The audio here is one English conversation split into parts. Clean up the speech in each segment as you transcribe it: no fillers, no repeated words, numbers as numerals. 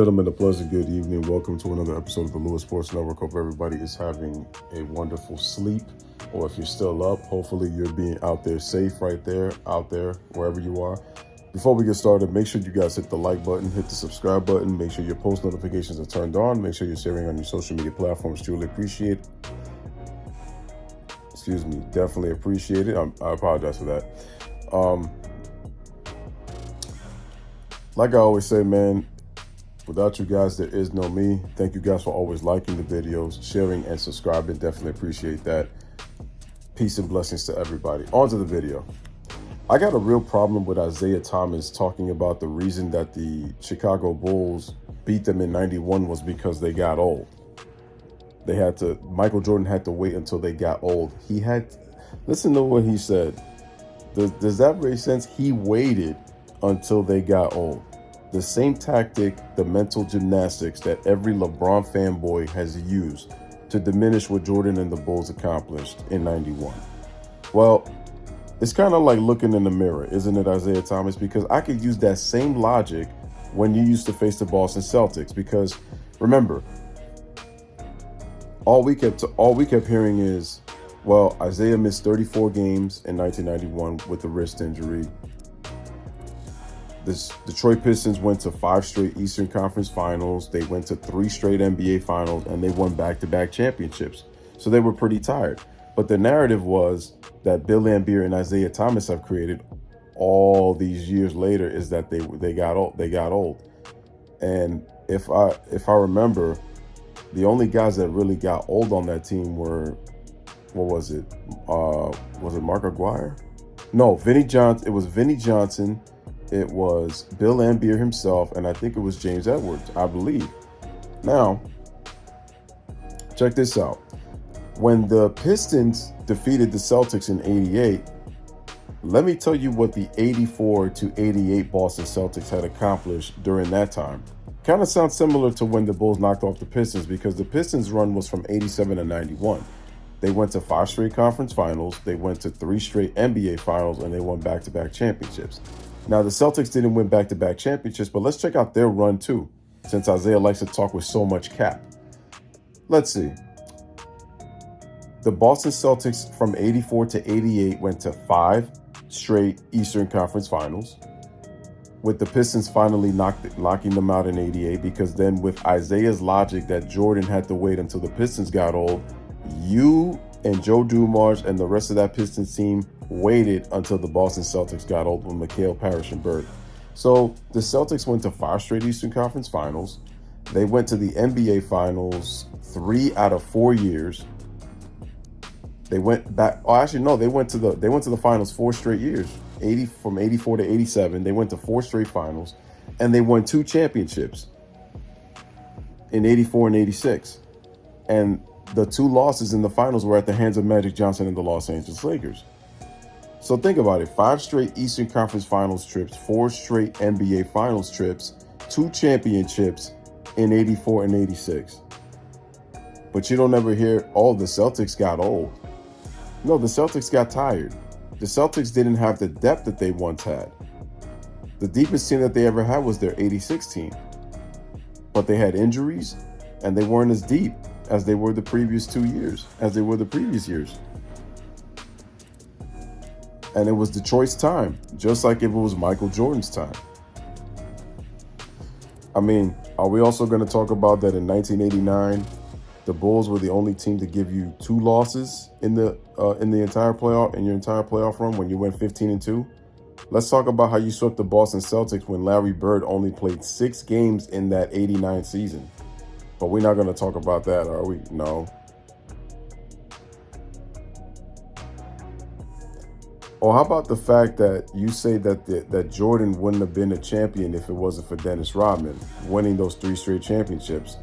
Gentlemen, a pleasant good evening. Welcome to another episode of the Louis Sports Network. Hope everybody is having a wonderful sleep, or if you're still up, hopefully you're being out there safe out there, wherever you are. Before we get started, make sure you guys hit the like button, hit the subscribe button, make sure your post notifications are turned on, make sure you're sharing on your social media platforms. Truly appreciate it. Definitely appreciate it. I apologize for that. Like I always say, man, without you guys, there is no me. Thank you guys for always liking the videos, sharing, and subscribing. Definitely appreciate that. Peace and blessings to everybody. On to the video. I got a real problem with Isaiah Thomas talking about the reason that the Chicago Bulls beat them in 91 was because they got old. Michael Jordan had to wait until they got old. Listen to what he said. Does that make sense? He waited until they got old. The same tactic, the mental gymnastics that every LeBron fanboy has used to diminish what Jordan and the Bulls accomplished in 91. Well, it's kind of like looking in the mirror, isn't it, Isaiah Thomas? Because I could use that same logic when you used to face the Boston Celtics. Because remember, all we kept hearing is, well, Isaiah missed 34 games in 1991 with a wrist injury. The Detroit Pistons went to 5 straight Eastern Conference Finals. They went to 3 straight NBA Finals, and they won back-to-back championships. So they were pretty tired. But the narrative was that Bill Laimbeer and Isaiah Thomas have created all these years later is that they got old. And if I remember, the only guys that really got old on that team were, what was it? Was it Mark Aguirre? No, Vinnie Johnson. It was Vinnie Johnson. It was Bill Laimbeer himself, and I think it was James Edwards, I believe. Now, check this out. When the Pistons defeated the Celtics in 88, let me tell you what the 84 to 88 Boston Celtics had accomplished during that time. Kind of sounds similar to when the Bulls knocked off the Pistons, because the Pistons' run was from 87 to 91. They went to 5 straight conference finals, they went to 3 straight NBA finals, and they won back-to-back championships. Now, the Celtics didn't win back-to-back championships, but let's check out their run too, since Isaiah likes to talk with so much cap. Let's see. The Boston Celtics from 84 to 88 went to 5 straight Eastern Conference Finals, with the Pistons finally knocking them out in 88, because then with Isaiah's logic that Jordan had to wait until the Pistons got old, you and Joe Dumars and the rest of that Pistons team waited until the Boston Celtics got old with McHale, Parrish, and Bird. So the Celtics went to 5 straight Eastern Conference Finals. They went to the NBA Finals 3 out of 4 years. They went back. Oh, actually, no. They went to the finals 4 straight years. From 84 to 87, they went to 4 straight finals, and they won 2 championships in 84 and 86. And the 2 losses in the finals were at the hands of Magic Johnson and the Los Angeles Lakers. So think about it. 5 straight Eastern Conference Finals trips, 4 straight NBA Finals trips, 2 championships in 84 and 86. But you don't ever hear, oh, the Celtics got old. No, the Celtics got tired. The Celtics didn't have the depth that they once had. The deepest team that they ever had was their 86 team. But they had injuries, and they weren't as deep as they were the previous years. And it was Detroit's time, just like if it was Michael Jordan's time. I mean, are we also going to talk about that in 1989, the Bulls were the only team to give you 2 losses in your entire playoff run when you went 15-2? Let's talk about how you swept the Boston Celtics when Larry Bird only played 6 games in that 89 season. But we're not going to talk about that, are we? No. Or how about the fact that you say that Jordan wouldn't have been a champion if it wasn't for Dennis Rodman winning those 3 straight championships?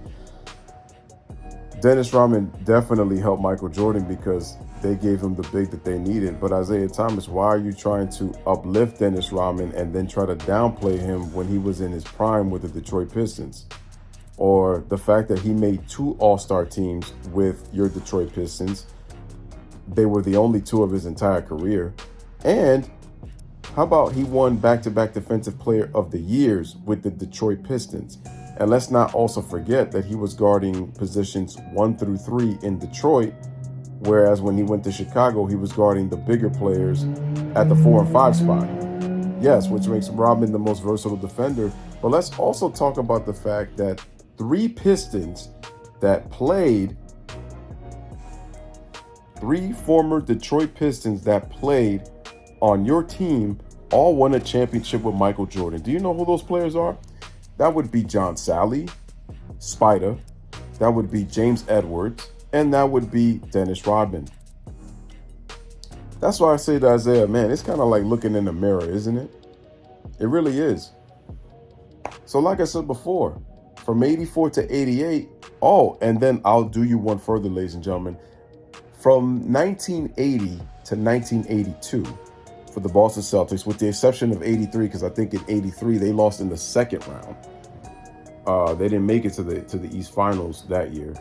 Dennis Rodman definitely helped Michael Jordan because they gave him the big that they needed. But Isaiah Thomas, why are you trying to uplift Dennis Rodman and then try to downplay him when he was in his prime with the Detroit Pistons? Or the fact that he made 2 All-Star teams with your Detroit Pistons. They were the only 2 of his entire career. And how about he won back-to-back Defensive Player of the Years with the Detroit Pistons? And let's not also forget that he was guarding positions 1 through 3 in Detroit, whereas when he went to Chicago, he was guarding the bigger players at the 4 and 5 spot. Yes, which makes Rodman the most versatile defender. But let's also talk about the fact that 3 Pistons that played, 3 former Detroit Pistons that played on your team all won a championship with Michael Jordan. Do you know who those players are? That would be John Sally, Spider, that would be James Edwards, and that would be Dennis Rodman. That's why I say to Isaiah, man, it's kind of like looking in the mirror, isn't it? It really is. So like I said before, from 84 to 88, and then I'll do you one further, ladies and gentlemen. From 1980 to 1982, for the Boston Celtics, with the exception of 83, because I think in 83 they lost in the second round. They didn't make it to the East Finals that year.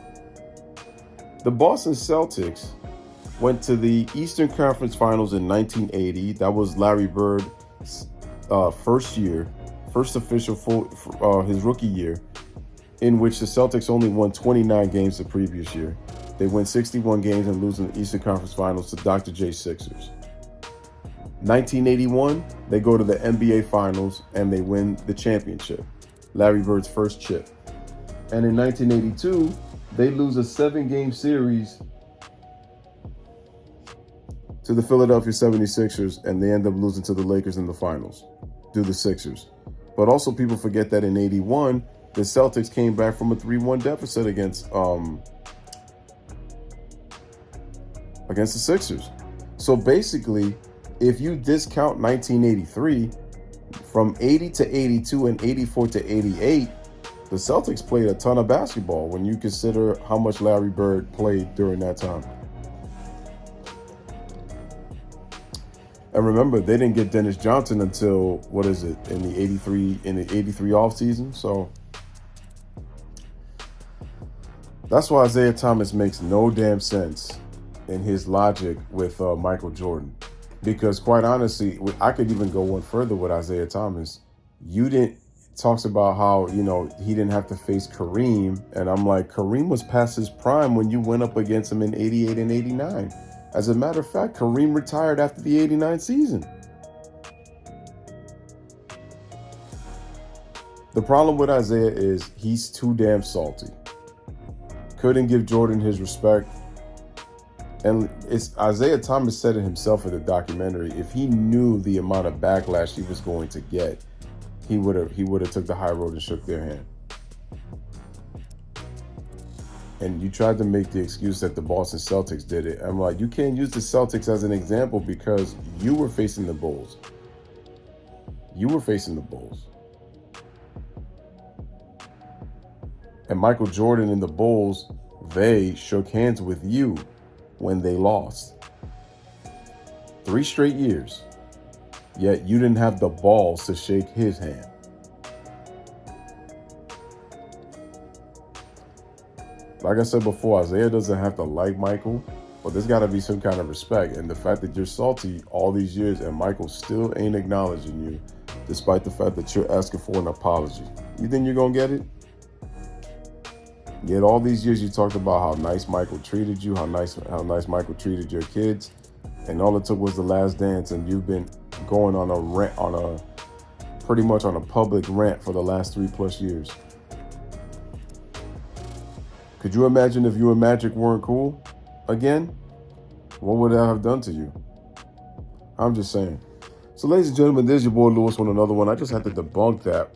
The Boston Celtics went to the Eastern Conference Finals in 1980. That was Larry Bird's first official his rookie year, in which the Celtics only won 29 games the previous year. They win 61 games and lose in the Eastern Conference Finals to Dr. J Sixers. 1981, they go to the NBA Finals and they win the championship, Larry Bird's first chip. And in 1982, they lose a 7-game series to the Philadelphia 76ers, and they end up losing to the Lakers in the finals, to the Sixers. But also people forget that in 81, the Celtics came back from a 3-1 deficit against the Sixers. So basically, if you discount 1983, from 80 to 82 and 84 to 88, the Celtics played a ton of basketball when you consider how much Larry Bird played during that time. And remember, they didn't get Dennis Johnson until, in the 83 offseason. So that's why Isaiah Thomas makes no damn sense in his logic with Michael Jordan. Because quite honestly, I could even go one further with Isaiah Thomas. Talks about how, he didn't have to face Kareem. And I'm like, Kareem was past his prime when you went up against him in 88 and 89. As a matter of fact, Kareem retired after the 89 season. The problem with Isaiah is he's too damn salty. Couldn't give Jordan his respect. And Isaiah Thomas said it himself in the documentary. If he knew the amount of backlash he was going to get, he would have took the high road and shook their hand. And you tried to make the excuse that the Boston Celtics did it. I'm like, you can't use the Celtics as an example because you were facing the Bulls. And Michael Jordan and the Bulls, they shook hands with you when they lost. 3 straight years. Yet you didn't have the balls to shake his hand. Like I said before, Isaiah doesn't have to like Michael, but there's got to be some kind of respect. And the fact that you're salty all these years and Michael still ain't acknowledging you, despite the fact that you're asking for an apology. You think you're going to get it? Yet all these years you talked about how nice Michael treated you, how nice Michael treated your kids, and all it took was the last dance, and you've been going on a rant, pretty much on a public rant for the last 3+ years. Could you imagine if you and Magic weren't cool again? What would that have done to you? I'm just saying. So, ladies and gentlemen, there's your boy Louis with another one. I just had to debunk that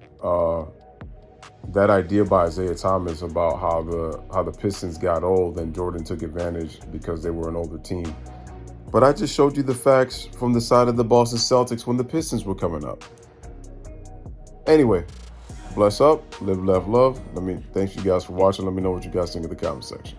idea by Isaiah Thomas about how the Pistons got old and Jordan took advantage because they were an older team. But I just showed you the facts from the side of the Boston Celtics when the Pistons were coming up. Anyway, bless up, live, laugh, love. Thanks you guys for watching. Let me know what you guys think in the comment section.